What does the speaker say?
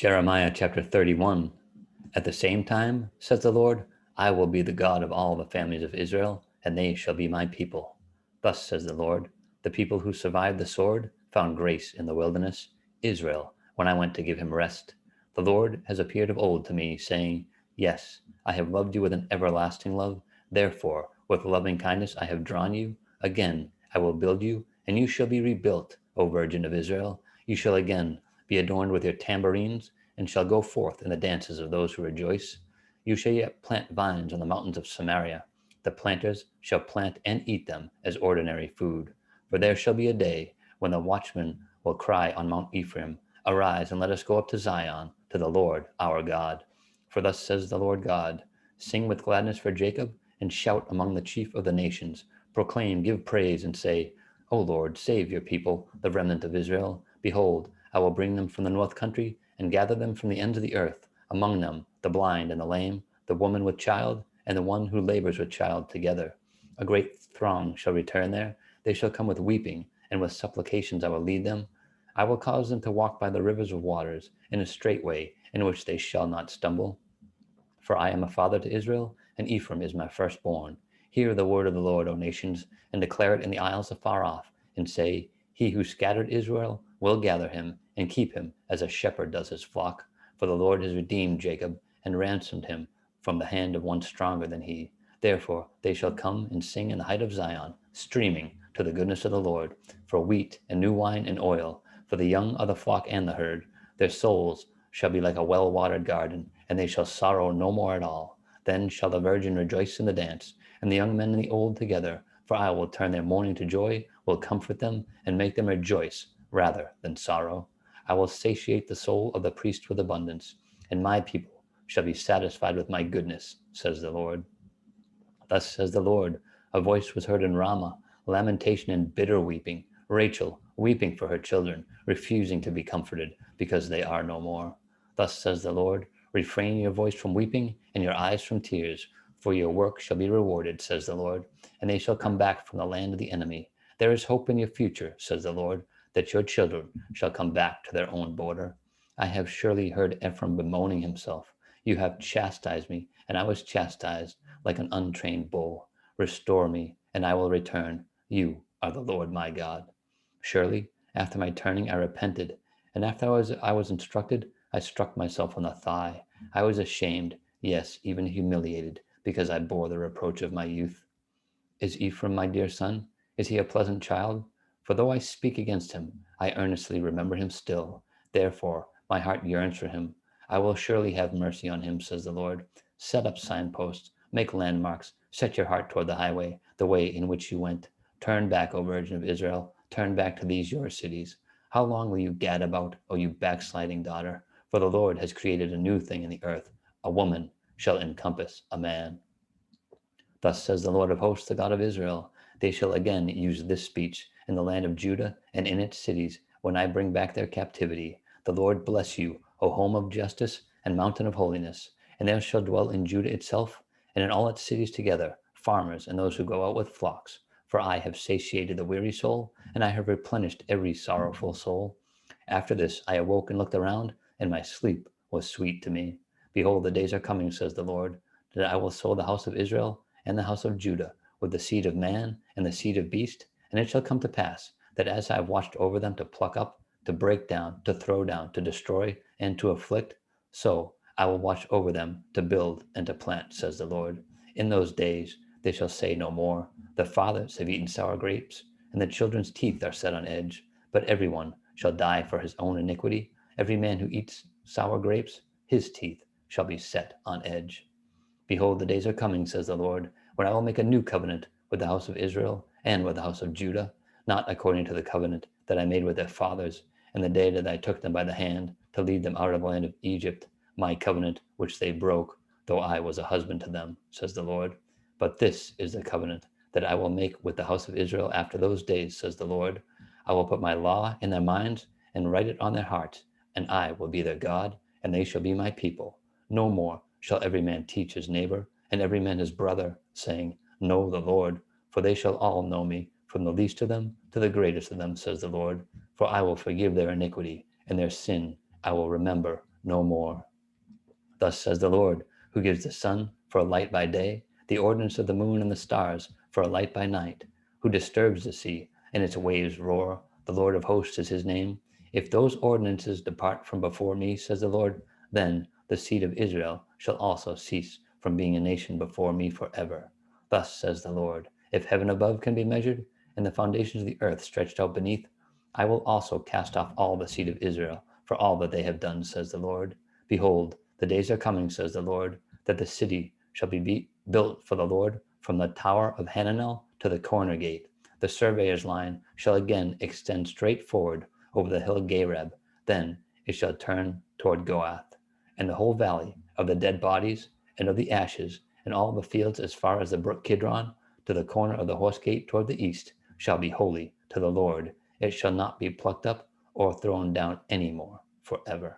Jeremiah chapter 31. At the same time, says the Lord, I will be the God of all the families of Israel, and they shall be my people. Thus says the Lord, the people who survived the sword found grace in the wilderness, Israel, when I went to give him rest. The Lord has appeared of old to me, saying, Yes, I have loved you with an everlasting love. Therefore, with loving kindness I have drawn you. Again, I will build you, and you shall be rebuilt, O Virgin of Israel. You shall again be adorned with your tambourines, and shall go forth in the dances of those who rejoice. You shall yet plant vines on the mountains of Samaria. The planters shall plant and eat them as ordinary food. For there shall be a day when the watchman will cry on Mount Ephraim, Arise, and let us go up to Zion, to the Lord our God. For thus says the Lord God, Sing with gladness for Jacob, and shout among the chief of the nations. Proclaim, give praise, and say, O Lord, save your people, the remnant of Israel. Behold, I will bring them from the north country, and gather them from the ends of the earth, among them the blind and the lame, the woman with child, and the one who labors with child together. A great throng shall return there. They shall come with weeping, and with supplications I will lead them. I will cause them to walk by the rivers of waters, in a straight way, in which they shall not stumble. For I am a father to Israel, and Ephraim is my firstborn. Hear the word of the Lord, O nations, and declare it in the isles afar off, and say, He who scattered Israel will gather him, and keep him as a shepherd does his flock. For the Lord has redeemed Jacob, and ransomed him from the hand of one stronger than he. Therefore they shall come and sing in the height of Zion, streaming to the goodness of the Lord, for wheat and new wine and oil, for the young of the flock and the herd. Their souls shall be like a well-watered garden, and they shall sorrow no more at all. Then shall the virgin rejoice in the dance, and the young men and the old together. For I will turn their mourning to joy, will comfort them, and make them rejoice rather than sorrow. I will satiate the soul of the priest with abundance, and my people shall be satisfied with my goodness, says the Lord. Thus says the Lord, a voice was heard in Ramah, lamentation and bitter weeping, Rachel weeping for her children, refusing to be comforted, because they are no more. Thus says the Lord, refrain your voice from weeping, and your eyes from tears, for your work shall be rewarded, says the Lord, and they shall come back from the land of the enemy. There is hope in your future, says the Lord, that your children shall come back to their own border. I have surely heard Ephraim bemoaning himself. You have chastised me, and I was chastised like an untrained bull. Restore me, and I will return. You are the Lord my God. Surely, after my turning, I repented, and after I was instructed, I struck myself on the thigh. I was ashamed, yes, even humiliated, because I bore the reproach of my youth. Is Ephraim my dear son? Is he a pleasant child? For though I speak against him, I earnestly remember him still. Therefore, my heart yearns for him. I will surely have mercy on him, says the Lord. Set up signposts, make landmarks, set your heart toward the highway, the way in which you went. Turn back, O Virgin of Israel, turn back to these your cities. How long will you gad about, O you backsliding daughter? For the Lord has created a new thing in the earth. A woman shall encompass a man. Thus says the Lord of hosts, the God of Israel, they shall again use this speech in the land of Judah and in its cities when I bring back their captivity. The Lord bless you, O home of justice and mountain of holiness. And there shall dwell in Judah itself and in all its cities together farmers and those who go out with flocks. For I have satiated the weary soul, and I have replenished every sorrowful soul. After this I awoke and looked around, and my sleep was sweet to me. Behold, the days are coming, says the Lord, that I will sow the house of Israel and the house of Judah with the seed of man and the seed of beast. And it shall come to pass that as I have watched over them to pluck up, to break down, to throw down, to destroy, and to afflict, so I will watch over them to build and to plant, says the Lord. In those days they shall say no more, the fathers have eaten sour grapes, and the children's teeth are set on edge. But everyone shall die for his own iniquity. Every man who eats sour grapes, his teeth shall be set on edge. Behold, the days are coming, says the Lord, when I will make a new covenant with the house of Israel and with the house of Judah, not according to the covenant that I made with their fathers in the day that I took them by the hand to lead them out of the land of Egypt, my covenant which they broke, though I was a husband to them, says the Lord. But this is the covenant that I will make with the house of Israel after those days, says the Lord. I will put my law in their minds and write it on their hearts, and I will be their God, and they shall be my people. No more shall every man teach his neighbor, and every man his brother, saying, Know the Lord, for they shall all know me, from the least of them to the greatest of them, says the Lord. For I will forgive their iniquity, and their sin I will remember no more. Thus says the Lord, who gives the sun for a light by day, the ordinance of the moon and the stars for a light by night, who disturbs the sea, and its waves roar. The Lord of hosts is his name. If those ordinances depart from before me, says the Lord, then the seed of Israel shall also cease from being a nation before me forever. Thus says the Lord, if heaven above can be measured, and the foundations of the earth stretched out beneath, I will also cast off all the seed of Israel for all that they have done, says the Lord. Behold, the days are coming, says the Lord, that the city shall be built for the Lord from the tower of Hananel to the corner gate. The surveyor's line shall again extend straight forward over the hill Gareb. Then it shall turn toward Goath, and the whole valley of the dead bodies and of the ashes, and all the fields as far as the brook Kidron to the corner of the horse gate toward the east shall be holy to the Lord. It shall not be plucked up or thrown down any more forever.